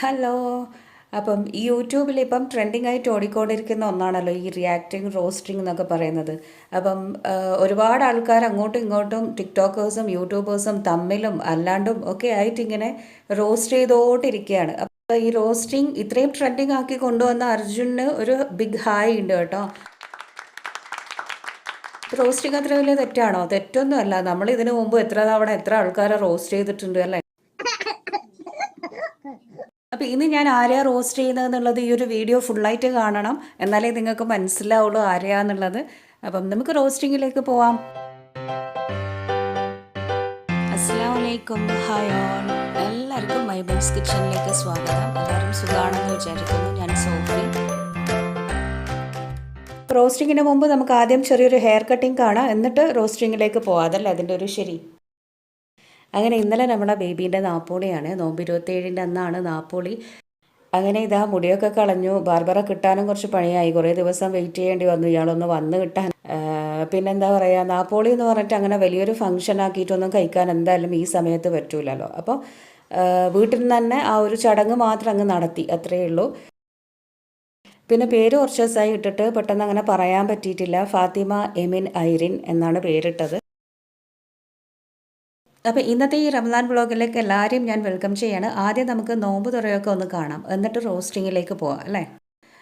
Hello. അപ്പം യൂട്യൂബിൽ ഇപ്പം ട്രെൻഡിങ് ആയിട്ട് ഓടിക്കൊണ്ടിരിക്കുന്ന ഒന്നാണല്ലോ ഈ റിയാക്ടിങ് റോസ്റ്റിംഗ് എന്നൊക്കെ പറയുന്നത്. അപ്പം ഒരുപാട് ആൾക്കാർ അങ്ങോട്ടും ഇങ്ങോട്ടും ടിക്ടോക്കേഴ്സും യൂട്യൂബേഴ്സും തമ്മിലും അല്ലാണ്ടും ഒക്കെ ആയിട്ട് ഇങ്ങനെ റോസ്റ്റ് ചെയ്തുകൊണ്ടിരിക്കുകയാണ്. അപ്പോൾ ഈ റോസ്റ്റിംഗ് ഇത്രയും ട്രെൻഡിങ് ആക്കി കൊണ്ടുവന്ന അർജുന് ഒരു ബിഗ് ഹായ് ഉണ്ട് കേട്ടോ. റോസ്റ്റിംഗ് അത്ര വലിയ തെറ്റാണോ? തെറ്റൊന്നും അല്ല. നമ്മൾ ഇതിനു മുമ്പ് എത്ര തവണ എത്ര ആൾക്കാരെ റോസ്റ്റ് ചെയ്തിട്ടുണ്ട് അല്ലേ? അപ്പോൾ ഇന്ന് ഞാൻ ആരെയാ റോസ്റ്റ് ചെയ്യുന്നതെന്നുള്ളത് ഈ ഒരു വീഡിയോ ഫുള്ളായിട്ട് കാണണം, എന്നാലേ നിങ്ങൾക്ക് മനസ്സിലാവുള്ളൂ ആരെയാന്നുള്ളത്. അപ്പം നമുക്ക് റോസ്റ്റിങ്ങിലേക്ക് പോവാം. അസ്സലാമു അലൈക്കും, ഹായ് ഓൾ. എല്ലാവർക്കും മൈമൂൺസ് കിച്ചണിലേക്ക് സ്വാഗതം. എല്ലാവരും സുഖമാണെന്ന് വിചാരിക്കുന്നു. ഞാൻ സോഫി. റോസ്റ്റിങ്ങിന് മുമ്പ് നമുക്ക് ആദ്യം ചെറിയൊരു ഹെയർ കട്ടിങ് കാണാം, എന്നിട്ട് റോസ്റ്റിങ്ങിലേക്ക് പോവാം. അതല്ലേ അതിൻ്റെ ഒരു ശരി. അങ്ങനെ ഇന്നലെ നമ്മളെ ബേബീൻ്റെ നാപ്പോളിയാണ്. നോമ്പ് 27-ൻ്റെ അന്നാണ് നാപ്പോളി. അങ്ങനെ ഇതാ മുടിയൊക്കെ കളഞ്ഞു. ബാർബറെ കിട്ടാനും കുറച്ച് പണിയായി. കുറേ ദിവസം വെയിറ്റ് ചെയ്യേണ്ടി വന്നു ഇയാളൊന്ന് വന്ന് കിട്ടാൻ. പിന്നെന്താ പറയുക, നാപ്പോളി എന്ന് പറഞ്ഞിട്ട് അങ്ങനെ വലിയൊരു ഫംഗ്ഷൻ ആക്കിയിട്ടൊന്നും കഴിക്കാൻ എന്തായാലും ഈ സമയത്ത് പറ്റൂലല്ലോ. അപ്പോൾ വീട്ടിൽ നിന്ന് തന്നെ ആ ഒരു ചടങ്ങ് മാത്രം അങ്ങ് നടത്തി, അത്രയേ ഉള്ളൂ. പിന്നെ പേര് കുറച്ച് ദിവസമായി ഇട്ടിട്ട് പെട്ടെന്ന് അങ്ങനെ പറയാൻ പറ്റിയിട്ടില്ല. ഫാത്തിമ എമിൻ ഐറിൻ എന്നാണ് പേരിട്ടത്. അപ്പോൾ ഇന്നത്തെ ഈ റമദാൻ വ്ളോഗിലേക്ക് എല്ലാവരെയും ഞാൻ വെൽക്കം ചെയ്യാണ്. ആദ്യം നമുക്ക് നോമ്പ് തുറയൊക്കെ ഒന്ന് കാണാം, എന്നിട്ട് റോസ്റ്റിങ്ങിലേക്ക് പോവാം അല്ലേ.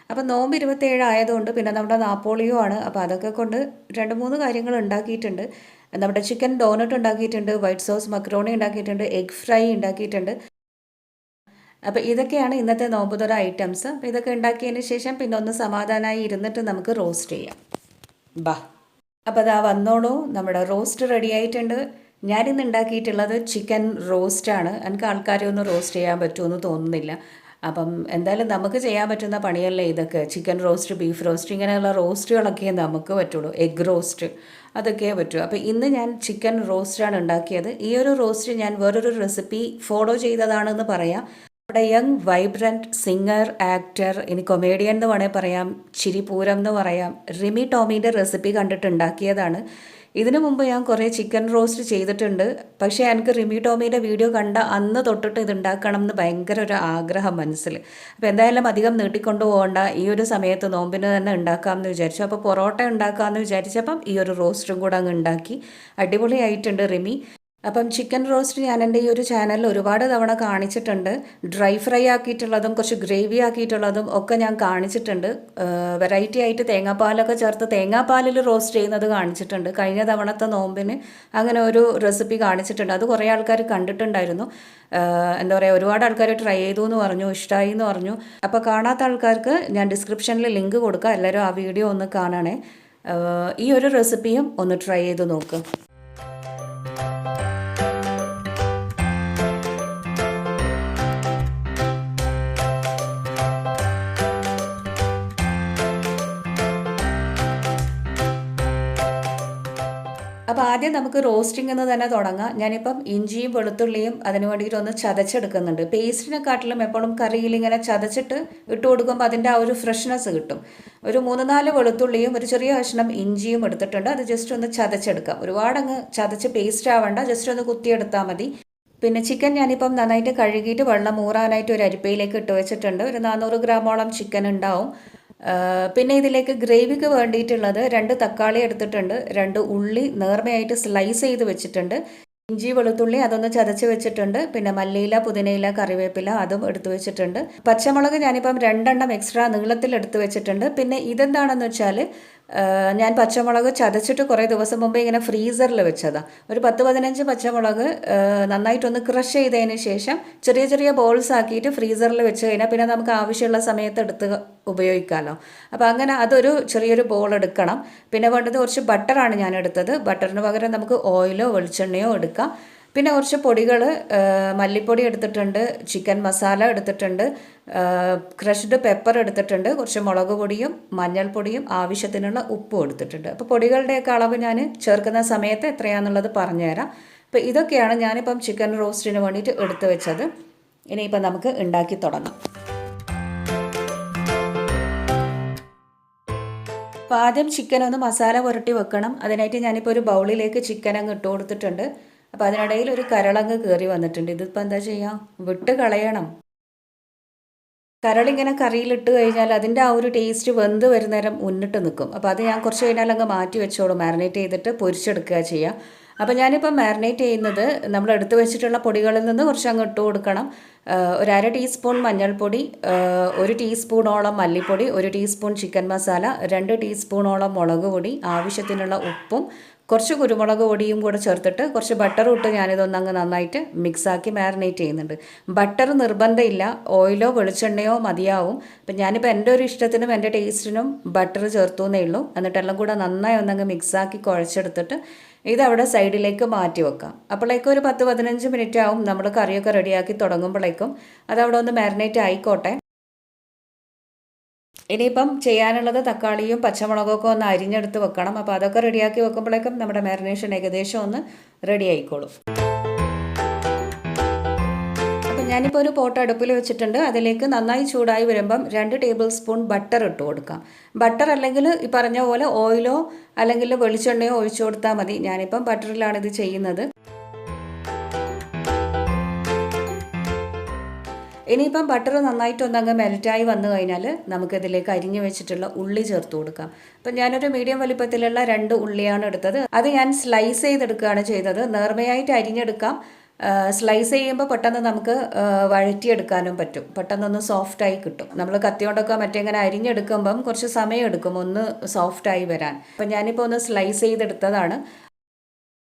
അപ്പോൾ നോമ്പ് 27 ആയതുകൊണ്ട് പിന്നെ നമ്മുടെ നാപ്പോളിയോ ആണ്. അപ്പോൾ അതൊക്കെ കൊണ്ട് 2-3 കാര്യങ്ങൾ ഉണ്ടാക്കിയിട്ടുണ്ട്. നമ്മുടെ ചിക്കൻ ഡോനട്ട് ഉണ്ടാക്കിയിട്ടുണ്ട്, വൈറ്റ് സോസ് മക്രോണി ഉണ്ടാക്കിയിട്ടുണ്ട്, എഗ് ഫ്രൈ ഉണ്ടാക്കിയിട്ടുണ്ട്. അപ്പോൾ ഇതൊക്കെയാണ് ഇന്നത്തെ നോമ്പ് തുറ ഐറ്റംസ്. അപ്പോൾ ഇതൊക്കെ ഉണ്ടാക്കിയതിന് ശേഷം പിന്നെ ഒന്ന് സമാധാനമായി ഇരുന്നിട്ട് നമുക്ക് റോസ്റ്റ് ചെയ്യാം. ബാ. അപ്പോൾ അതാ വന്നോളൂ, നമ്മുടെ റോസ്റ്റ് റെഡി ആയിട്ടുണ്ട്. ഞാനിന്ന് ഉണ്ടാക്കിയിട്ടുള്ളത് ചിക്കൻ റോസ്റ്റാണ്. എനിക്ക് ആൾക്കാരെ ഒന്നും റോസ്റ്റ് ചെയ്യാൻ പറ്റുമെന്ന് തോന്നുന്നില്ല. അപ്പം എന്തായാലും നമുക്ക് ചെയ്യാൻ പറ്റുന്ന പണിയല്ലേ ഇതൊക്കെ. ചിക്കൻ റോസ്റ്റ്, ബീഫ് റോസ്റ്റ്, ഇങ്ങനെയുള്ള റോസ്റ്റുകളൊക്കെ നമുക്ക് പറ്റുള്ളൂ. എഗ് റോസ്റ്റ് അതൊക്കെ പറ്റൂ. അപ്പോൾ ഇന്ന് ഞാൻ ചിക്കൻ റോസ്റ്റാണ് ഉണ്ടാക്കിയത്. ഈ ഒരു റോസ്റ്റ് ഞാൻ വേറൊരു റെസിപ്പി ഫോളോ ചെയ്തതാണെന്ന് പറയാം. നമ്മുടെ യങ് വൈബ്രൻറ്റ് സിംഗർ, ആക്ടർ, ഇനി കൊമേഡിയൻ എന്ന് വേണേൽ പറയാം, ചിരിപൂരം എന്ന് പറയാം, റിമി ടോമീൻ്റെ റെസിപ്പി കണ്ടിട്ടുണ്ടാക്കിയതാണ്. ഇതിനു മുമ്പ് ഞാൻ കുറേ ചിക്കൻ റോസ്റ്റ് ചെയ്തിട്ടുണ്ട്. പക്ഷേ എനിക്ക് റിമി ടോമീൻ്റെ വീഡിയോ കണ്ട അന്ന് തൊട്ടിട്ട് ഇത് ഉണ്ടാക്കണം എന്ന് ഭയങ്കര ഒരു ആഗ്രഹം മനസ്സിൽ. അപ്പോൾ എന്തായാലും അധികം നീട്ടിക്കൊണ്ടു പോകണ്ട, ഈ ഒരു സമയത്ത് നോമ്പിന് തന്നെ ഉണ്ടാക്കാമെന്ന് വിചാരിച്ചു. അപ്പോൾ പൊറോട്ട ഉണ്ടാക്കാമെന്ന് വിചാരിച്ചപ്പം ഈ ഒരു റോസ്റ്റും കൂടെ അങ്ങ് ഉണ്ടാക്കി. അടിപൊളിയായിട്ടുണ്ട് റിമി. അപ്പം ചിക്കൻ റോസ്റ്റ് ഞാൻ എൻ്റെ ഈ ഒരു ചാനലിൽ ഒരുപാട് തവണ കാണിച്ചിട്ടുണ്ട്. ഡ്രൈ ഫ്രൈ ആക്കിയിട്ടുള്ളതും കുറച്ച് ഗ്രേവി ആക്കിയിട്ടുള്ളതും ഒക്കെ ഞാൻ കാണിച്ചിട്ടുണ്ട്. വെറൈറ്റി ആയിട്ട് തേങ്ങാപ്പാലൊക്കെ ചേർത്ത് തേങ്ങാപ്പാലിൽ റോസ്റ്റ് ചെയ്യുന്നത് കാണിച്ചിട്ടുണ്ട്. കഴിഞ്ഞ തവണത്തെ നോമ്പിന് അങ്ങനെ ഒരു റെസിപ്പി കാണിച്ചിട്ടുണ്ട്. അത് കുറേ ആൾക്കാർ കണ്ടിട്ടുണ്ടായിരുന്നു. എന്താ പറയുക, ഒരുപാട് ആൾക്കാർ ട്രൈ ചെയ്തു എന്ന് പറഞ്ഞു, ഇഷ്ടമായി എന്ന് പറഞ്ഞു. അപ്പോൾ കാണാത്ത ആൾക്കാർക്ക് ഞാൻ ഡിസ്ക്രിപ്ഷനിൽ ലിങ്ക് കൊടുക്കാം, എല്ലാവരും ആ വീഡിയോ ഒന്ന് കാണണേ. ഈ ഒരു റെസിപ്പിയും ഒന്ന് ട്രൈ ചെയ്ത് നോക്ക്. അപ്പോൾ ആദ്യം നമുക്ക് റോസ്റ്റിംഗ് എന്ന് തന്നെ തുടങ്ങാം. ഞാനിപ്പം ഇഞ്ചിയും വെളുത്തുള്ളിയും അതിന് വേണ്ടിയിട്ട് ഒന്ന് ചതച്ചെടുക്കുന്നുണ്ട്. പേസ്റ്റിനെക്കാട്ടിലും എപ്പോഴും കറിയിൽ ഇങ്ങനെ ചതച്ചിട്ട് ഇട്ട് കൊടുക്കുമ്പോൾ അതിൻ്റെ ആ ഒരു ഫ്രഷ്നെസ് കിട്ടും. ഒരു 3-4 വെളുത്തുള്ളിയും ഒരു ചെറിയ കഷ്ണം ഇഞ്ചിയും എടുത്തിട്ടുണ്ട്. അത് ജസ്റ്റ് ഒന്ന് ചതച്ചെടുക്കാം. ഒരുപാടങ്ങ് ചതച്ച് പേസ്റ്റ് ആവണ്ട, ജസ്റ്റ് ഒന്ന് കുത്തിയെടുത്താൽ മതി. പിന്നെ ചിക്കൻ ഞാനിപ്പം നന്നായിട്ട് കഴുകിയിട്ട് വെള്ളം ഊറാനായിട്ട് ഒരു അരിപ്പയിലേക്ക് ഇട്ട് വെച്ചിട്ടുണ്ട്. ഒരു 400 ഗ്രാമോളം ചിക്കൻ ഉണ്ടാവും. പിന്നെ ഇതിലേക്ക് ഗ്രേവിക്ക് വേണ്ടിയിട്ടുള്ളത് 2 തക്കാളി എടുത്തിട്ടുണ്ട്, 2 ഉള്ളി നേർമയായിട്ട് സ്ലൈസ് ചെയ്ത് വെച്ചിട്ടുണ്ട്, ഇഞ്ചി വെളുത്തുള്ളി അതൊന്ന് ചതച്ച് വെച്ചിട്ടുണ്ട്, പിന്നെ മല്ലിയില, പുതിനയില, കറിവേപ്പില അതും എടുത്തു വെച്ചിട്ടുണ്ട്. പച്ചമുളക് ഞാനിപ്പം 2 എക്സ്ട്രാ നീളത്തിൽ എടുത്തു വെച്ചിട്ടുണ്ട്. പിന്നെ ഇതെന്താണെന്ന് വെച്ചാൽ ഞാൻ പച്ചമുളക് ചതച്ചിട്ട് കുറേ ദിവസം മുമ്പേ ഇങ്ങനെ ഫ്രീസറിൽ വെച്ചതാണ്. ഒരു 10-15 പച്ചമുളക് നന്നായിട്ടൊന്ന് ക്രഷ് ചെയ്തതിന് ശേഷം ചെറിയ ചെറിയ ബോൾസ് ആക്കിയിട്ട് ഫ്രീസറിൽ വെച്ച് കഴിഞ്ഞാൽ പിന്നെ നമുക്ക് ആവശ്യമുള്ള സമയത്ത് എടുത്ത് ഉപയോഗിക്കാമല്ലോ. അപ്പോൾ അങ്ങനെ അതൊരു ചെറിയൊരു ബോൾ എടുക്കണം. പിന്നെ വേണ്ടത് കുറച്ച് ബട്ടറാണ് ഞാൻ എടുത്തത്. ബട്ടറിന് പകരം നമുക്ക് ഓയിലോ വെളിച്ചെണ്ണയോ എടുക്കാം. പിന്നെ കുറച്ച് പൊടികൾ, മല്ലിപ്പൊടി എടുത്തിട്ടുണ്ട്, ചിക്കൻ മസാല എടുത്തിട്ടുണ്ട്, ക്രഷ്ഡ് പെപ്പർ എടുത്തിട്ടുണ്ട്, കുറച്ച് മുളക് പൊടിയും മഞ്ഞൾപ്പൊടിയും ആവശ്യത്തിനുള്ള ഉപ്പും എടുത്തിട്ടുണ്ട്. അപ്പോൾ പൊടികളുടെയൊക്കെ അളവ് ഞാൻ ചേർക്കുന്ന സമയത്ത് എത്രയാണെന്നുള്ളത് പറഞ്ഞുതരാം. അപ്പോൾ ഇതൊക്കെയാണ് ഞാനിപ്പം ചിക്കൻ റോസ്റ്റിന് വേണ്ടിയിട്ട് എടുത്തു വെച്ചത്. ഇനിയിപ്പം നമുക്ക് ഉണ്ടാക്കി തുടങ്ങാം. അപ്പോൾ ആദ്യം ചിക്കൻ ഒന്ന് മസാല പുരട്ടി വെക്കണം. അതിനായിട്ട് ഞാനിപ്പോൾ ഒരു ബൗളിലേക്ക് ചിക്കൻ അങ്ങ് ഇട്ട് കൊടുത്തിട്ടുണ്ട്. അപ്പോൾ അതിനിടയിൽ ഒരു കരളങ്ങ് കയറി വന്നിട്ടുണ്ട്. ഇതിപ്പോൾ എന്താ ചെയ്യുക, വിട്ട് കളയണം. കരളിങ്ങനെ കറിയിലിട്ട് കഴിഞ്ഞാൽ അതിൻ്റെ ആ ഒരു ടേസ്റ്റ് വെന്ത് വരുന്നേരം മുന്നിട്ട് നിൽക്കും. അപ്പോൾ അത് ഞാൻ കുറച്ച് കഴിഞ്ഞാൽ അങ്ങ് മാറ്റി വെച്ചോളൂ. മാരിനേറ്റ് ചെയ്തിട്ട് പൊരിച്ചെടുക്കുക ചെയ്യുക. അപ്പോൾ ഞാനിപ്പോൾ മാരിനേറ്റ് ചെയ്യുന്നത് നമ്മൾ എടുത്തു വെച്ചിട്ടുള്ള പൊടികളിൽ നിന്ന് കുറച്ച് അങ്ങ് ഇട്ട് കൊടുക്കണം. ഒരു 1/2 ടീസ്പൂൺ മഞ്ഞൾപ്പൊടി, 1 ടീസ്പൂണോളം മല്ലിപ്പൊടി, 1 ടീസ്പൂൺ ചിക്കൻ മസാല, 2 ടീസ്പൂണോളം മുളക് പൊടി, ആവശ്യത്തിനുള്ള ഉപ്പും കുറച്ച് കുരുമുളക് പൊടിയും കൂടെ ചേർത്തിട്ട് കുറച്ച് ബട്ടറും ഇട്ട് ഞാനിതൊന്നങ്ങ് നന്നായിട്ട് മിക്സാക്കി മാരിനേറ്റ് ചെയ്യുന്നുണ്ട്. ബട്ടർ നിർബന്ധമില്ല, ഓയിലോ വെളിച്ചെണ്ണയോ മതിയാവും. അപ്പം ഞാനിപ്പോൾ എൻ്റെ ഒരു ഇഷ്ടത്തിനും എൻ്റെ ടേസ്റ്റിനും ബട്ടർ ചേർത്തു എന്നേ ഉള്ളൂ. എന്നിട്ടെല്ലാം കൂടെ നന്നായി ഒന്നങ്ങ് മിക്സാക്കി കുഴച്ചെടുത്തിട്ട് ഇതവിടെ സൈഡിലേക്ക് മാറ്റി വെക്കാം. അപ്പോഴേക്കും ഒരു 10-15 മിനിറ്റ് ആവും നമ്മൾ കറിയൊക്കെ റെഡിയാക്കി തുടങ്ങുമ്പോഴേക്കും. അതവിടെ ഒന്ന് മാരിനേറ്റ് ആയിക്കോട്ടെ. ഇനിയിപ്പം ചെയ്യാനുള്ളത് തക്കാളിയും പച്ചമുളകൊക്കെ ഒന്ന് അരിഞ്ഞെടുത്ത് വെക്കണം. അപ്പോൾ അതൊക്കെ റെഡിയാക്കി വെക്കുമ്പോഴേക്കും നമ്മുടെ മാരിനേഷൻ ഏകദേശം ഒന്ന് റെഡി ആയിക്കോളും. അപ്പം ഞാനിപ്പോൾ ഒരു പോട്ട് അടുപ്പിൽ വെച്ചിട്ടുണ്ട്. അതിലേക്ക് നന്നായി ചൂടായി വരുമ്പം 2 ടേബിൾ സ്പൂൺ ബട്ടർ ഇട്ട് കൊടുക്കാം. ബട്ടർ അല്ലെങ്കിൽ ഈ പറഞ്ഞ പോലെ ഓയിലോ അല്ലെങ്കിൽ വെളിച്ചെണ്ണയോ ഒഴിച്ചു കൊടുത്താൽ മതി. ഞാനിപ്പം ബട്ടറിലാണ് ഇത് ചെയ്യുന്നത്. ഇനിയിപ്പം ബട്ടർ നന്നായിട്ടൊന്നങ്ങ് മെൽറ്റായി വന്നു കഴിഞ്ഞാൽ നമുക്കിതിലേക്ക് അരിഞ്ഞു വെച്ചിട്ടുള്ള ഉള്ളി ചേർത്ത് കൊടുക്കാം. അപ്പം ഞാനൊരു മീഡിയം വലിപ്പത്തിലുള്ള 2 ഉള്ളിയാണ് എടുത്തത്. അത് ഞാൻ സ്ലൈസ് ചെയ്തെടുക്കുകയാണ് ചെയ്തത്. നേർമയായിട്ട് അരിഞ്ഞെടുക്കാം. സ്ലൈസ് ചെയ്യുമ്പോൾ പെട്ടെന്ന് നമുക്ക് വഴറ്റിയെടുക്കാനും പറ്റും. പെട്ടെന്നൊന്ന് സോഫ്റ്റായി കിട്ടും. നമ്മൾ കത്തിയോണ്ടൊക്കെ മറ്റേങ്ങനെ അരിഞ്ഞെടുക്കുമ്പം കുറച്ച് സമയം എടുക്കും ഒന്ന് സോഫ്റ്റായി വരാൻ. അപ്പം ഞാനിപ്പോൾ ഒന്ന് സ്ലൈസ് ചെയ്തെടുത്തതാണ്.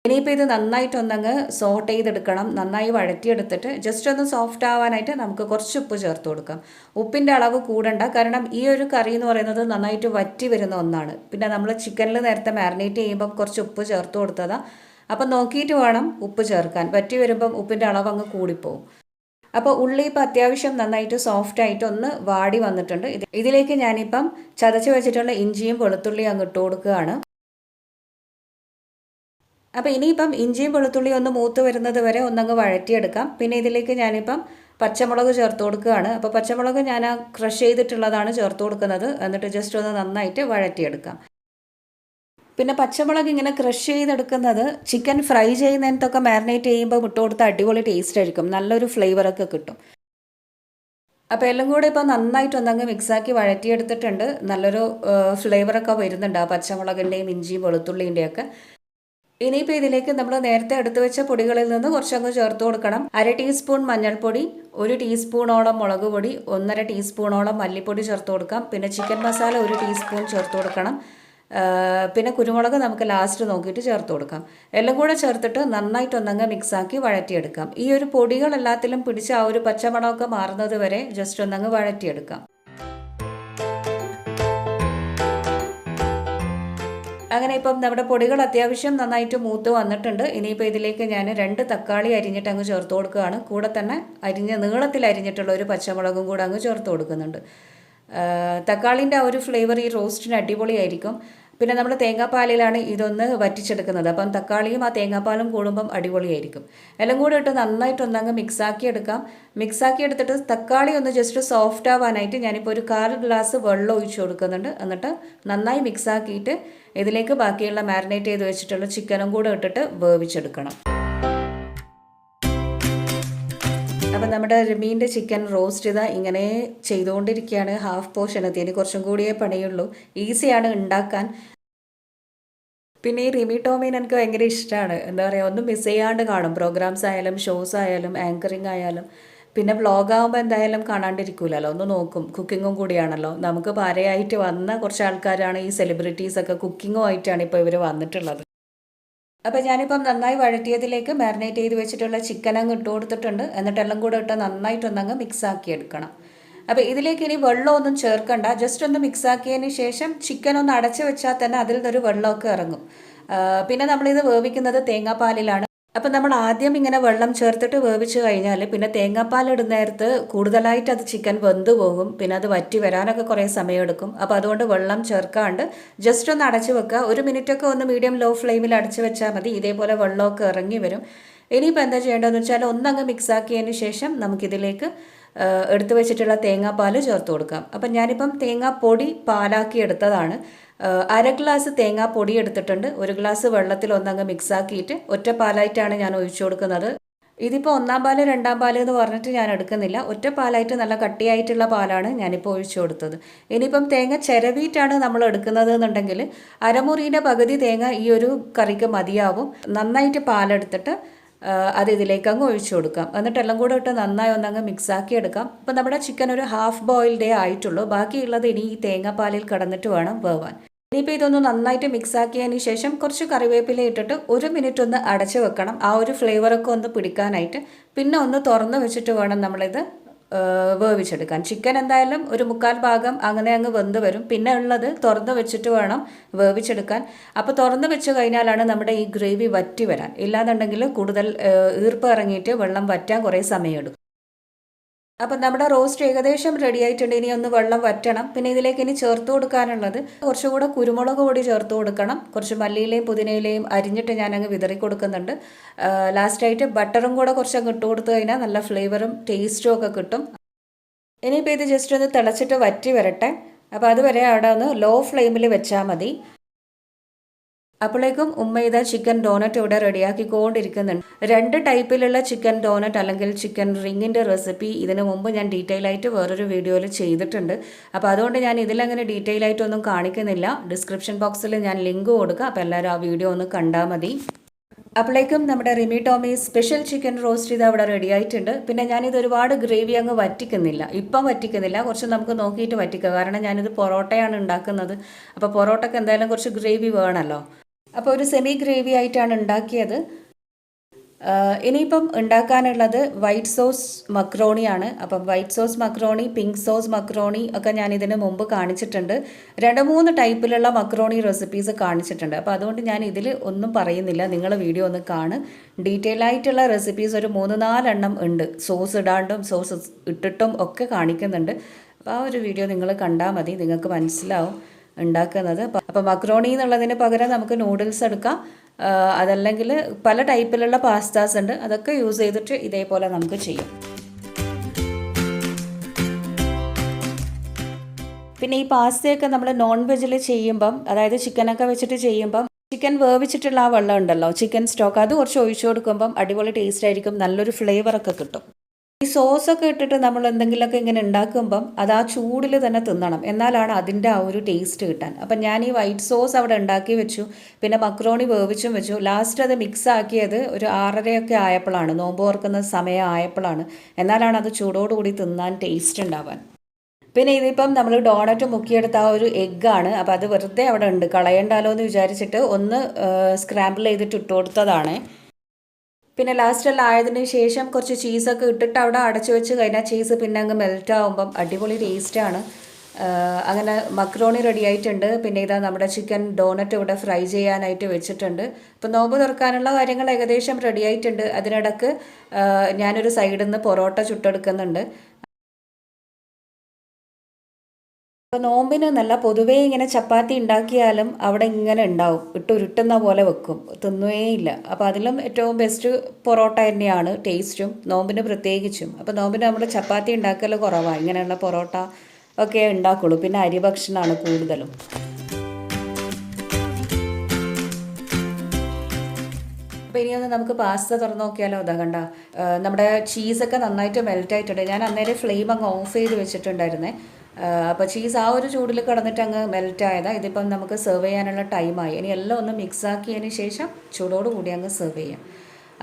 ഇനിയിപ്പോൾ ഇത് നന്നായിട്ടൊന്നങ്ങ് സോട്ട് ചെയ്തെടുക്കണം. നന്നായി വഴറ്റിയെടുത്തിട്ട് ജസ്റ്റ് ഒന്ന് സോഫ്റ്റ് ആവാനായിട്ട് നമുക്ക് കുറച്ച് ഉപ്പ് ചേർത്ത് കൊടുക്കാം. ഉപ്പിൻ്റെ അളവ് കൂടണ്ട, കാരണം ഈ ഒരു കറി എന്ന് പറയുന്നത് നന്നായിട്ട് വറ്റി വരുന്ന ഒന്നാണ്. പിന്നെ നമ്മൾ ചിക്കനിൽ നേരത്തെ മാരിനേറ്റ് ചെയ്യുമ്പം കുറച്ച് ഉപ്പ് ചേർത്ത് കൊടുത്തതാണ്. അപ്പം നോക്കിയിട്ട് വേണം ഉപ്പ് ചേർക്കാൻ. വറ്റി വരുമ്പം ഉപ്പിൻ്റെ അളവ് അങ്ങ് കൂടിപ്പോവും. അപ്പോൾ ഉള്ളി ഇപ്പോൾ അത്യാവശ്യം നന്നായിട്ട് സോഫ്റ്റായിട്ട് ഒന്ന് വാടി വന്നിട്ടുണ്ട്. ഇതിലേക്ക് ഞാനിപ്പം ചതച്ച് വെച്ചിട്ടുള്ള ഇഞ്ചിയും വെളുത്തുള്ളിയും അങ്ങ് ഇട്ട് കൊടുക്കുകയാണ്. അപ്പോൾ ഇനിയിപ്പം ഇഞ്ചിയും വെളുത്തുള്ളിയും ഒന്ന് മൂത്ത് വരുന്നത് വരെ ഒന്നങ്ങ് വഴറ്റിയെടുക്കാം. പിന്നെ ഇതിലേക്ക് ഞാനിപ്പം പച്ചമുളക് ചേർത്ത് കൊടുക്കുകയാണ്. അപ്പോൾ പച്ചമുളക് ഞാൻ ആ ക്രഷ് ചെയ്തിട്ടുള്ളതാണ് ചേർത്ത് കൊടുക്കുന്നത്. എന്നിട്ട് ജസ്റ്റ് ഒന്ന് നന്നായിട്ട് വഴറ്റിയെടുക്കാം. പിന്നെ പച്ചമുളക് ഇങ്ങനെ ക്രഷ് ചെയ്തെടുക്കുന്നത് ചിക്കൻ ഫ്രൈ ചെയ്യുന്നതിനൊക്കെ മാരിനേറ്റ് ചെയ്യുമ്പോൾ ഇട്ട് കൊടുത്ത അടിപൊളി ടേസ്റ്റ് ആയിരിക്കും. നല്ലൊരു ഫ്ലേവറൊക്കെ കിട്ടും. അപ്പോൾ എല്ലാം കൂടെ ഇപ്പോൾ നന്നായിട്ടൊന്നങ്ങ് മിക്സാക്കി വഴറ്റിയെടുത്തിട്ടുണ്ട്. നല്ലൊരു ഫ്ലേവറൊക്കെ വരുന്നുണ്ട് ആ പച്ചമുളകിൻ്റെയും ഇഞ്ചിയും വെളുത്തുള്ളിൻ്റെയൊക്കെ. ഇനിയിപ്പോൾ ഇതിലേക്ക് നമ്മൾ നേരത്തെ എടുത്തു വെച്ച പൊടികളിൽ നിന്ന് കുറച്ചങ്ങ് ചേർത്ത് കൊടുക്കണം. 1/2 ടീസ്പൂൺ മഞ്ഞൾപ്പൊടി, 1 ടീസ്പൂണോളം മുളക് പൊടി, 1.5 ടീസ്പൂണോളം മല്ലിപ്പൊടി ചേർത്ത് കൊടുക്കാം. പിന്നെ ചിക്കൻ മസാല 1 ടീസ്പൂൺ ചേർത്ത് കൊടുക്കണം. പിന്നെ കുരുമുളക് നമുക്ക് ലാസ്റ്റ് നോക്കിയിട്ട് ചേർത്ത് കൊടുക്കാം. എല്ലാം കൂടെ ചേർത്തിട്ട് നന്നായിട്ടൊന്നങ്ങ് മിക്സാക്കി വഴറ്റിയെടുക്കാം. ഈ ഒരു പൊടികളെല്ലാത്തിലും പിടിച്ച് ആ ഒരു പച്ചമണമൊക്കെ മാറുന്നത് വരെ ജസ്റ്റ് ഒന്നങ്ങ് വഴറ്റിയെടുക്കാം. അങ്ങനെ ഇപ്പം നമ്മുടെ പൊടികൾ അത്യാവശ്യം നന്നായിട്ട് മൂത്ത് വന്നിട്ടുണ്ട്. ഇനിയിപ്പോൾ ഇതിലേക്ക് ഞാൻ 2 തക്കാളി അരിഞ്ഞിട്ട് അങ്ങ് ചേർത്ത് കൊടുക്കുകയാണ്. കൂടെ തന്നെ നീളത്തിൽ അരിഞ്ഞിട്ടുള്ള ഒരു പച്ചമുളകും കൂടെ അങ്ങ് ചേർത്ത് കൊടുക്കുന്നുണ്ട്. തക്കാളിൻ്റെ ആ ഒരു ഫ്ലേവർ ഈ റോസ്റ്റിന് അടിപൊളിയായിരിക്കും. പിന്നെ നമ്മൾ തേങ്ങാപ്പാലിലാണ് ഇതൊന്ന് വറ്റിച്ചെടുക്കുന്നത്. അപ്പം തക്കാളിയും ആ തേങ്ങാപ്പാലും കൂടുമ്പം അടിപൊളിയായിരിക്കും. എല്ലാം കൂടെ ഇട്ട് നന്നായിട്ടൊന്നങ്ങ് മിക്സാക്കി എടുക്കാം. മിക്സാക്കി എടുത്തിട്ട് തക്കാളി ഒന്ന് ജസ്റ്റ് സോഫ്റ്റ് ആവാനായിട്ട് ഞാനിപ്പോൾ ഒരു 1/4 ഗ്ലാസ് വെള്ളം ഒഴിച്ചു കൊടുക്കുന്നുണ്ട്. എന്നിട്ട് നന്നായി മിക്സാക്കിയിട്ട് ഇതിലേക്ക് ബാക്കിയുള്ള മാരിനേറ്റ് ചെയ്ത് വെച്ചിട്ടുള്ള ചിക്കനും കൂടെ ഇട്ടിട്ട് വേവിച്ചെടുക്കണം. അപ്പം നമ്മുടെ റിമീൻ്റെ ചിക്കൻ റോസ്റ്റ് ഇതാ ഇങ്ങനെ ചെയ്തുകൊണ്ടിരിക്കുകയാണ്. ഹാഫ് പോർഷൻ എത്തി. ഇനി കുറച്ചും കൂടിയേ പണിയുള്ളൂ. ഈസിയാണ് ഉണ്ടാക്കാൻ. പിന്നെ ഈ റിമി ടോമീൻ എനിക്ക് ഭയങ്കര ഇഷ്ടമാണ്. എന്താ പറയുക, ഒന്നും മിസ് ചെയ്യാണ്ട് കാണും. പ്രോഗ്രാംസ് ആയാലും ഷോസ് ആയാലും ആങ്കറിങ് ആയാലും. പിന്നെ വ്ളോഗാകുമ്പോൾ എന്തായാലും കാണാണ്ടിരിക്കൂലല്ലോ, ഒന്ന് നോക്കും. കുക്കിങ്ങും കൂടിയാണല്ലോ. നമുക്ക് പാരയായിട്ട് വന്ന കുറച്ച് ആൾക്കാരാണ് ഈ സെലിബ്രിറ്റീസൊക്കെ. കുക്കിങ്ങും ആയിട്ടാണ് ഇപ്പോൾ ഇവർ വന്നിട്ടുള്ളത്. അപ്പോൾ ഞാനിപ്പം നന്നായി വഴറ്റിയതിലേക്ക് മാരിനേറ്റ് ചെയ്ത് വെച്ചിട്ടുള്ള ചിക്കൻ അങ്ങ് ഇട്ട് കൊടുത്തിട്ടുണ്ട്. എന്നിട്ടെല്ലാം കൂടെ ഇട്ട് നന്നായിട്ടൊന്നങ്ങ് മിക്സാക്കി എടുക്കണം. അപ്പോൾ ഇതിലേക്ക് ഇനി വെള്ളമൊന്നും ചേർക്കണ്ട. ജസ്റ്റ് ഒന്ന് മിക്സാക്കിയതിന് ശേഷം ചിക്കൻ ഒന്ന് അടച്ചു വെച്ചാൽ തന്നെ അതിൽ നിന്നൊരു വെള്ളമൊക്കെ ഇറങ്ങും. പിന്നെ നമ്മളിത് വേവിക്കുന്നത് തേങ്ങാപ്പാലിലാണ്. അപ്പം നമ്മൾ ആദ്യം ഇങ്ങനെ വെള്ളം ചേർത്തിട്ട് വേവിച്ച് കഴിഞ്ഞാൽ പിന്നെ തേങ്ങാപ്പാലിടുന്ന നേരത്ത് കൂടുതലായിട്ട് അത് ചിക്കൻ വെന്ത് പോകും. പിന്നെ അത് വറ്റി വരാനൊക്കെ കുറേ സമയമെടുക്കും. അപ്പോൾ അതുകൊണ്ട് വെള്ളം ചേർക്കാണ്ട് ജസ്റ്റ് ഒന്ന് അടച്ചു വെക്കുക. 1 മിനിറ്റൊക്കെ ഒന്ന് മീഡിയം ലോ ഫ്ലെയിമിൽ അടച്ചു വെച്ചാൽ മതി. ഇതേപോലെ വെള്ളമൊക്കെ ഇറങ്ങി വരും. ഇനിയിപ്പോൾ എന്താ ചെയ്യേണ്ടതെന്ന് വെച്ചാൽ ഒന്നങ്ങ് മിക്സാക്കിയതിന് ശേഷം നമുക്കിതിലേക്ക് എടുത്തു വെച്ചിട്ടുള്ള തേങ്ങാപ്പാൽ ചേർത്ത് കൊടുക്കാം. അപ്പം ഞാനിപ്പം തേങ്ങാപ്പൊടി പാലാക്കി എടുത്തതാണ്. 1/2 ഗ്ലാസ് തേങ്ങാപ്പൊടി എടുത്തിട്ടുണ്ട്. 1 ഗ്ലാസ് വെള്ളത്തിൽ ഒന്നങ്ങ് മിക്സാക്കിയിട്ട് ഒറ്റ പാലായിട്ടാണ് ഞാൻ ഒഴിച്ചു കൊടുക്കുന്നത്. ഇതിപ്പോൾ ഒന്നാം പാല് രണ്ടാം പാല് എന്ന് പറഞ്ഞിട്ട് ഞാൻ എടുക്കുന്നില്ല. ഒറ്റ പാലായിട്ട് നല്ല കട്ടിയായിട്ടുള്ള പാലാണ് ഞാനിപ്പോൾ ഒഴിച്ചു കൊടുത്തത്. ഇനിയിപ്പം തേങ്ങ ചിരവിയിട്ടാണ് നമ്മൾ എടുക്കുന്നത് എന്നുണ്ടെങ്കിൽ അരമുറിയുടെ പകുതി തേങ്ങ ഈ ഒരു കറിക്ക് മതിയാവും. നന്നായിട്ട് പാലെടുത്തിട്ട് അത് ഇതിലേക്ക് അങ്ങ് ഒഴിച്ചു കൊടുക്കാം. എന്നിട്ട് എല്ലാം കൂടെ ഇട്ട് നന്നായി ഒന്നങ്ങ് മിക്സാക്കി എടുക്കാം. അപ്പം നമ്മുടെ ചിക്കൻ ഒരു ഹാഫ് ബോയിൽഡേ ആയിട്ടുള്ളൂ. ബാക്കിയുള്ളത് ഇനി ഈ തേങ്ങാപ്പാലിൽ കടന്നിട്ട് വേണം വേവാൻ. ഇനിയിപ്പോൾ ഇതൊന്ന് നന്നായിട്ട് മിക്സാക്കിയതിന് ശേഷം കുറച്ച് കറിവേപ്പില ഇട്ടിട്ട് 1 മിനിറ്റ് ഒന്ന് അടച്ചു വെക്കണം, ആ ഒരു ഫ്ലേവറൊക്കെ ഒന്ന് പിടിക്കാനായിട്ട്. പിന്നെ ഒന്ന് തുറന്ന് വെച്ചിട്ട് വേണം നമ്മളിത് വേവിച്ചെടുക്കാൻ. ചിക്കൻ എന്തായാലും ഒരു 1/4 ഭാഗം അങ്ങനെ അങ്ങ് വെന്ത് വരും. പിന്നെ ഉള്ളത് തുറന്ന് വെച്ചിട്ട് വേണം വേവിച്ചെടുക്കാൻ. അപ്പോൾ തുറന്ന് വെച്ച് കഴിഞ്ഞാലാണ് നമ്മുടെ ഈ ഗ്രേവി വറ്റി വരാൻ. ഇല്ലാന്നുണ്ടെങ്കിൽ കൂടുതൽ ഈർപ്പം ഇറങ്ങിയിട്ട് വെള്ളം വറ്റാൻ കുറേ സമയമെടുക്കും. അപ്പം നമ്മുടെ റോസ്റ്റ് ഏകദേശം റെഡി ആയിട്ടുണ്ട്. ഇനി ഒന്ന് വെള്ളം വറ്റണം. പിന്നെ ഇതിലേക്ക് ഇനി ചേർത്ത് കൊടുക്കാനുള്ളത് കുറച്ചുകൂടെ കുരുമുളക് പൊടി ചേർത്ത് കൊടുക്കണം. കുറച്ച് മല്ലിയിലയും പുതിനയിലയും അരിഞ്ഞിട്ട് ഞാനങ്ങ് വിതറി കൊടുക്കുന്നുണ്ട്. ലാസ്റ്റായിട്ട് ബട്ടറും കൂടെ കുറച്ച് അങ്ങ് ഇട്ട് കൊടുത്തു കഴിഞ്ഞാൽ നല്ല ഫ്ലേവറും ടേസ്റ്റും ഒക്കെ കിട്ടും. ഇനിയിപ്പോൾ ഇത് ജസ്റ്റ് ഒന്ന് തിളച്ചിട്ട് വറ്റി വരട്ടെ. അപ്പോൾ അതുവരെ അവിടെ ഒന്ന് ലോ ഫ്ലെയിമിൽ വെച്ചാൽ മതി. അപ്പോഴേക്കും ഉമ്മ ഇതാ ചിക്കൻ ഡോനറ്റ് ഇവിടെ റെഡിയാക്കിക്കൊണ്ടിരിക്കുന്നുണ്ട്. 2 ടൈപ്പിലുള്ള ചിക്കൻ ഡോനറ്റ് അല്ലെങ്കിൽ ചിക്കൻ റിങ്ങിൻ്റെ റെസിപ്പി ഇതിനു മുമ്പ് ഞാൻ ഡീറ്റെയിൽ ആയിട്ട് വേറൊരു വീഡിയോയിൽ ചെയ്തിട്ടുണ്ട്. അപ്പോൾ അതുകൊണ്ട് ഞാൻ ഇതിലങ്ങനെ ഡീറ്റെയിൽ ആയിട്ടൊന്നും കാണിക്കുന്നില്ല. ഡിസ്ക്രിപ്ഷൻ ബോക്സിൽ ഞാൻ ലിങ്ക് കൊടുക്കാം. അപ്പോൾ എല്ലാവരും ആ വീഡിയോ ഒന്ന് കണ്ടാൽ മതി. അപ്പോഴേക്കും നമ്മുടെ Rimi Tomy special chicken roast ഇത് അവിടെ റെഡി ആയിട്ടുണ്ട്. പിന്നെ ഞാനിത് ഒരുപാട് ഗ്രേവി അങ്ങ് വറ്റിക്കുന്നില്ല, ഇപ്പം വറ്റിക്കുന്നില്ല, കുറച്ച് നമുക്ക് നോക്കിയിട്ട് വറ്റിക്കുക. കാരണം ഞാനിത് പൊറോട്ടയാണ് ഉണ്ടാക്കുന്നത്. അപ്പോൾ പൊറോട്ടയ്ക്ക് എന്തായാലും കുറച്ച് ഗ്രേവി വേണമല്ലോ. അപ്പോൾ ഒരു സെമി ഗ്രേവി ആയിട്ടാണ് ഉണ്ടാക്കിയത്. ഇനിയിപ്പം ഉണ്ടാക്കാനുള്ളത് വൈറ്റ് സോസ് മക്രോണിയാണ്. അപ്പം white sauce macaroni, pink sauce macaroni ഒക്കെ ഞാൻ ഇതിന് മുമ്പ് കാണിച്ചിട്ടുണ്ട്. 2-3 ടൈപ്പിലുള്ള മക്രോണി റെസിപ്പീസ് കാണിച്ചിട്ടുണ്ട്. അപ്പോൾ അതുകൊണ്ട് ഞാൻ ഇതിൽ ഒന്നും പറയുന്നില്ല, നിങ്ങൾ വീഡിയോ ഒന്ന് കാണും. ഡീറ്റെയിൽ ആയിട്ടുള്ള റെസിപ്പീസ് ഒരു 3-4 എണ്ണം ഉണ്ട്. സോസ് ഇടാണ്ടും സോസ് ഇട്ടിട്ടും ഒക്കെ കാണിക്കുന്നുണ്ട്. അപ്പോൾ ആ ഒരു വീഡിയോ നിങ്ങൾ കണ്ടാൽ മതി, നിങ്ങൾക്ക് മനസ്സിലാവും ഉണ്ടാക്കുന്നത്. അപ്പോൾ മക്രോണി എന്നുള്ളതിന് പകരം നമുക്ക് നൂഡിൽസ് എടുക്കാം. അതല്ലെങ്കിൽ പല ടൈപ്പിലുള്ള പാസ്താസ് ഉണ്ട്, അതൊക്കെ യൂസ് ചെയ്തിട്ട് ഇതേപോലെ നമുക്ക് ചെയ്യാം. പിന്നെ ഈ പാസ്തയൊക്കെ നമ്മൾ നോൺ വെജിൽ ചെയ്യുമ്പം, അതായത് ചിക്കനൊക്കെ വെച്ചിട്ട് ചെയ്യുമ്പം ചിക്കൻ വേവിച്ചിട്ടുള്ള ആ വെള്ളം ഉണ്ടല്ലോ, ചിക്കൻ സ്റ്റോക്ക്, അത് കുറച്ച് ഒഴിച്ചു കൊടുക്കുമ്പം അടിപൊളി ടേസ്റ്റ് ആയിരിക്കും, നല്ലൊരു ഫ്ലേവറൊക്കെ കിട്ടും. ഈ സോസൊക്കെ ഇട്ടിട്ട് നമ്മൾ എന്തെങ്കിലുമൊക്കെ ഇങ്ങനെ ഉണ്ടാക്കുമ്പം അത് ആ ചൂടിൽ തന്നെ തിന്നണം, എന്നാലാണ് അതിൻ്റെ ആ ഒരു ടേസ്റ്റ് കിട്ടാൻ. അപ്പം ഞാൻ ഈ വൈറ്റ് സോസ് അവിടെ ഉണ്ടാക്കി വെച്ചു. പിന്നെ മക്രോണി വേവിച്ചും വെച്ചു. ലാസ്റ്റ് അത് മിക്സ് ആക്കിയത് ഒരു 6:30 ആയപ്പോഴാണ്, നോമ്പ് ഓർക്കുന്ന സമയം ആയപ്പോഴാണ്. എന്നാലാണ് അത് ചൂടോടുകൂടി തിന്നാൻ ടേസ്റ്റ് ഉണ്ടാവാൻ. പിന്നെ ഇതിപ്പം നമ്മൾ ഡോണറ്റ് മുക്കിയെടുത്ത ആ ഒരു എഗ്ഗാണ്. അപ്പോൾ അത് വെറുതെ അവിടെ ഉണ്ട്, കളയണ്ടാലോ എന്ന് വിചാരിച്ചിട്ട് ഒന്ന് സ്ക്രാമ്പിൾ ചെയ്തിട്ട് ഇട്ട് കൊടുത്തതാണ്. പിന്നെ ലാസ്റ്റെല്ലാം ആയതിനു ശേഷം കുറച്ച് ചീസൊക്കെ ഇട്ടിട്ട് അവിടെ അടച്ചു വെച്ച് കഴിഞ്ഞാൽ ചീസ് പിന്നെ അങ്ങ് മെൽറ്റ് ആകുമ്പം അടിപൊളി ടേസ്റ്റാണ്. അങ്ങനെ മക്രോണി റെഡി ആയിട്ടുണ്ട്. പിന്നെ ഇതാ നമ്മുടെ ചിക്കൻ ഡോനറ്റ് ഇവിടെ ഫ്രൈ ചെയ്യാനായിട്ട് വെച്ചിട്ടുണ്ട്. അപ്പോൾ നോമ്പ് തുറക്കാനുള്ള കാര്യങ്ങൾ ഏകദേശം റെഡി ആയിട്ടുണ്ട്. അതിനിടക്ക് ഞാനൊരു സൈഡിൽ നിന്ന് പൊറോട്ട ചുട്ടെടുക്കുന്നുണ്ട്. അപ്പോൾ നോമ്പിന് നല്ല പൊതുവേ ഇങ്ങനെ ചപ്പാത്തി ഉണ്ടാക്കിയാലും അവിടെ ഇങ്ങനെ ഉണ്ടാവും, ഉരുട്ടുന്ന പോലെ വെക്കും, തിന്നുകയില്ല. അപ്പോൾ അതിലും ഏറ്റവും ബെസ്റ്റ് പൊറോട്ട തന്നെയാണ് ടേസ്റ്റും, നോമ്പിന് പ്രത്യേകിച്ചും. അപ്പോൾ നോമ്പിന് നമ്മൾ ചപ്പാത്തി ഉണ്ടാക്കൽ കുറവാണ്, ഇങ്ങനെയുള്ള പൊറോട്ട ഒക്കെ ഉണ്ടാക്കുള്ളൂ. പിന്നെ അരി ഭക്ഷണമാണ് കൂടുതലും. അപ്പോൾ ഇനിയൊന്ന് നമുക്ക് പാസ്ത തുറന്ന് നോക്കിയാലോ. അതാ കണ്ട നമ്മുടെ ചീസൊക്കെ നന്നായിട്ട് മെൽറ്റ് ആയിട്ടുണ്ട്. ഞാൻ അന്നേരം ഫ്ലെയിം അങ്ങ് ഓഫ് ചെയ്ത് വെച്ചിട്ടുണ്ടായിരുന്നേ. അപ്പോൾ ചീസ് ആ ഒരു ചൂടിൽ കിടന്നിട്ട് അങ്ങ് മെൽറ്റ് ആയതാണ്. ഇതിപ്പം നമുക്ക് സെർവ് ചെയ്യാനുള്ള ടൈമായി. ഇനി എല്ലാം ഒന്ന് മിക്സ് ആക്കിയതിന് ശേഷം ചൂടോട് കൂടി അങ്ങ് സെർവ് ചെയ്യാം.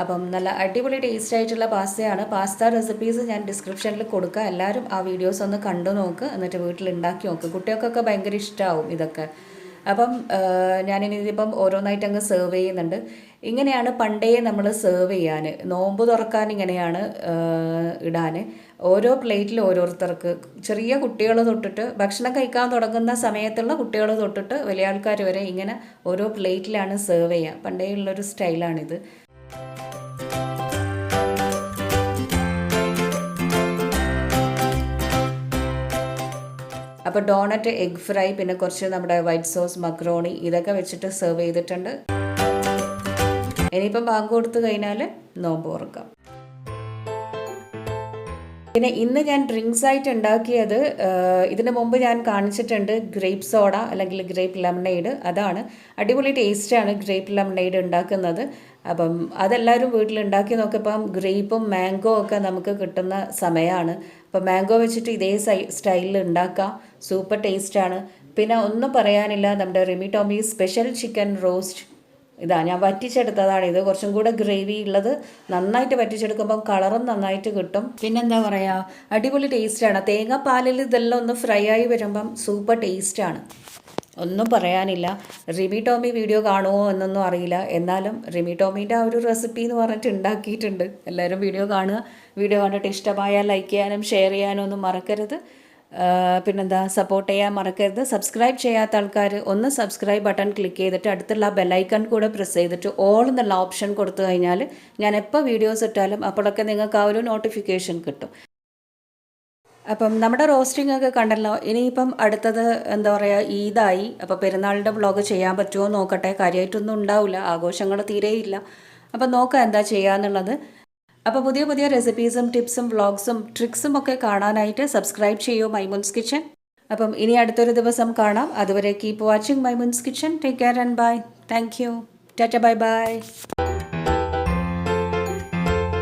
അപ്പം നല്ല അടിപൊളി ടേസ്റ്റ് ആയിട്ടുള്ള പാസ്തയാണ്. പാസ്ത റെസിപ്പീസ് ഞാൻ ഡിസ്ക്രിപ്ഷനിൽ കൊടുക്കാം, എല്ലാവരും ആ വീഡിയോസ് ഒന്ന് കണ്ടു നോക്ക്, എന്നിട്ട് വീട്ടിൽ ഉണ്ടാക്കി നോക്ക്. കുട്ടികൾക്കൊക്കെ ഭയങ്കര ഇഷ്ടമാവും ഇതൊക്കെ. അപ്പം ഞാനിനി ഇതിപ്പം ഓരോന്നായിട്ട് അങ്ങ് സെർവ് ചെയ്യുന്നുണ്ട്. ഇങ്ങനെയാണ് പണ്ടേ നമ്മൾ സെർവ് ചെയ്യാൻ, നോമ്പ് തുറക്കാൻ ഇങ്ങനെയാണ് ഇടാൻ. ഓരോ പ്ലേറ്റിൽ ഓരോരുത്തർക്ക്, ചെറിയ കുട്ടികൾ തൊട്ടിട്ട് ഭക്ഷണം കഴിക്കാൻ തുടങ്ങുന്ന സമയത്തുള്ള കുട്ടികൾ തൊട്ടിട്ട് വലിയ ആൾക്കാർ വരെ ഇങ്ങനെ ഓരോ പ്ലേറ്റിലാണ് സെർവ് ചെയ്യുക. പണ്ടേ ഉള്ളൊരു സ്റ്റൈലാണിത്. അപ്പോൾ ഡോണറ്റ്, എഗ് ഫ്രൈ, പിന്നെ കുറച്ച് നമ്മുടെ വൈറ്റ് സോസ് മക്രോണി ഇതൊക്കെ വെച്ചിട്ട് സെർവ് ചെയ്തിട്ടുണ്ട്. ഇനിയിപ്പം ബാങ്ക് കൊടുത്തു കഴിഞ്ഞാൽ നോമ്പ് തുറക്കാം. പിന്നെ ഇന്ന് ഞാൻ ഡ്രിങ്ക്സ് ആയിട്ട് ഉണ്ടാക്കിയത് ഇതിന് മുമ്പ് ഞാൻ കാണിച്ചിട്ടുണ്ട് ഗ്രേപ്പ് സോഡ അല്ലെങ്കിൽ ഗ്രേപ്പ് ലെമണേഡ്. അതാണ് അടിപൊളി ടേസ്റ്റാണ് ഗ്രേപ്പ് ലെമണേഡ് ഉണ്ടാക്കുന്നത്. അപ്പം അതെല്ലാവരും വീട്ടിൽ ഉണ്ടാക്കി നോക്കിയപ്പം ഗ്രേപ്പും മാംഗോ ഒക്കെ നമുക്ക് കിട്ടുന്ന സമയമാണ്. അപ്പം മാംഗോ വെച്ചിട്ട് ഇതേ സ്റ്റൈലിൽ ഉണ്ടാക്കാം. സൂപ്പർ ടേസ്റ്റാണ്. പിന്നെ ഒന്നും പറയാനില്ല, നമ്മുടെ Rimi Tomy special chicken roast ഇതാ ഞാൻ വറ്റിച്ചെടുത്തതാണ്. ഇത് കുറച്ചും കൂടെ ഗ്രേവി ഉള്ളത്. നന്നായിട്ട് വറ്റിച്ചെടുക്കുമ്പം കളറും നന്നായിട്ട് കിട്ടും. പിന്നെന്താ പറയുക, അടിപൊളി ടേസ്റ്റാണ്. തേങ്ങാപ്പാലിൽ ഇതെല്ലാം ഒന്ന് ഫ്രൈ ആയി വരുമ്പം സൂപ്പർ ടേസ്റ്റാണ്. ഒന്നും പറയാനില്ല. റിമി ടോമി വീഡിയോ കാണുമോ എന്നൊന്നും അറിയില്ല, എന്നാലും റിമി ടോമീൻ്റെ ആ ഒരു റെസിപ്പി എന്ന് പറഞ്ഞിട്ട് ഉണ്ടാക്കിയിട്ടുണ്ട്. എല്ലാവരും വീഡിയോ കാണുക. വീഡിയോ കണ്ടിട്ട് ഇഷ്ടമായാൽ ലൈക്ക് ചെയ്യാനും ഷെയർ ചെയ്യാനും ഒന്നും മറക്കരുത്. പിന്നെന്താ, സപ്പോർട്ട് ചെയ്യാൻ മറക്കരുത്. സബ്സ്ക്രൈബ് ചെയ്യാത്ത ആൾക്കാർ ഒന്ന് സബ്സ്ക്രൈബ് ബട്ടൺ ക്ലിക്ക് ചെയ്തിട്ട് അടുത്തുള്ള ബെല്ലൈക്കൺ കൂടെ പ്രസ് ചെയ്തിട്ട് ഓൾ എന്നുള്ള ഓപ്ഷൻ കൊടുത്തു കഴിഞ്ഞാൽ ഞാൻ എപ്പോൾ വീഡിയോസ് ഇട്ടാലും അപ്പോഴൊക്കെ നിങ്ങൾക്ക് ആ ഒരു നോട്ടിഫിക്കേഷൻ കിട്ടും. അപ്പം നമ്മുടെ റോസ്റ്റിംഗ് ഒക്കെ കണ്ടല്ലോ. ഇനിയിപ്പം അടുത്തത് എന്താ പറയുക, ഈദായി. അപ്പോൾ പെരുന്നാളിൻ്റെ വ്ളോഗ് ചെയ്യാൻ പറ്റുമോ നോക്കട്ടെ. കാര്യമായിട്ടൊന്നും ഉണ്ടാവില്ല, ആഘോഷങ്ങൾ തീരെയില്ല. അപ്പം നോക്കാം എന്താ ചെയ്യാന്നുള്ളത്. അപ്പോൾ പുതിയ പുതിയ റെസിപ്പീസും ടിപ്സും വ്ളോഗ്സും ട്രിക്സും ഒക്കെ കാണാനായിട്ട് സബ്സ്ക്രൈബ് ചെയ്യൂ മൈമൂൺസ് കിച്ചൻ. അപ്പം ഇനി അടുത്തൊരു ദിവസം കാണാം. അതുവരെ keep watching Maimoon's kitchen. Take care and bye. Thank you. Tata bye by.